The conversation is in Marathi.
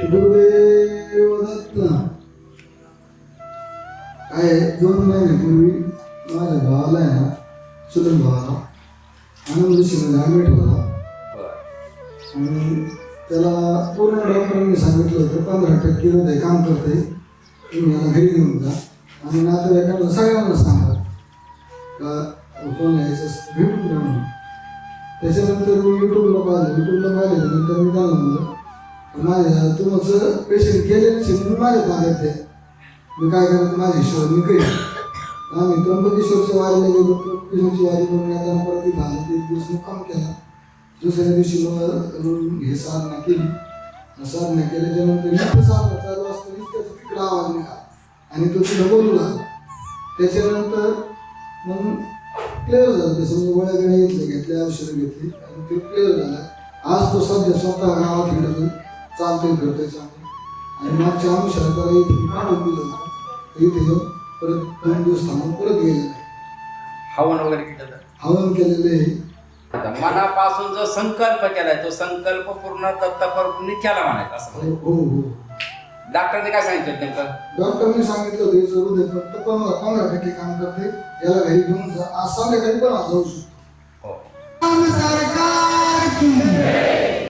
गुरुदेव दत्त. काय 2 महिन्यापूर्वी माझ्या भावाला आहे ना, चुलत भावाला आनंद शिवाय ॲडमिट होता आणि त्याला पूर्ण डॉक्टरांनी सांगितलं होतं 15% हृदय काम करते, तुम्ही याला घरी घेऊन जा आणि नातेवाईकांना सगळ्यांना सांगा का कोण यायचं भेटून द्या म्हणून. त्याच्यानंतर मी युट्यूबला पाहिल्यानंतर मी त्यांना म्हणलं माझ्या तुमचं पेशंट गेलेलं म्हणून माझ्या ताब्यात द्या, मी काय करायचं माझ्या हिशोबाने मी करेन. आम्ही त्र्यंबकेश्वरच्या वारीला गेलो, त्र्यंबकेश्वरची वारी करून येताना परत इथं आलो, 1 दिवस मुक्काम केला. दुसऱ्या दिवशी हे साधना केली. साधना केल्याच्या नंतर इथं साधना चालू असताना त्याचा तिकडं आवाज निघाला आणि तो तिथं बोलू लागला. त्याच्यानंतर मग क्लिअर झालं, त्याचं गोळ्या घेतल्या घेतल्या औषधं घेतली आणि ते क्लिअर झालं. आज तो सध्या स्वतः गावात हिंडतोय, चालतोय फिरतोय चांगलं आणि मागच्या अनुषंगाला इथे पाठवून दिलं होतं. इथे येऊन परत 2 दिवस थांबून परत गेलेलं आहे. हवन वगैरे केलं, हवन केलेलं आहे. मनापासून जो संकल्प केलाय तो संकल्प पूर्ण दत्तप्रभूंनी केला म्हणायचा असं. हो हो. डॉक्टरने काय सांगितलं नेमकं? डॉक्टरने सांगितलं होतं याचं हृदय फक्त 15% काम करते, याला घरी घेऊन जा. आज संध्याकाळी पण जाऊ शकतो. हो.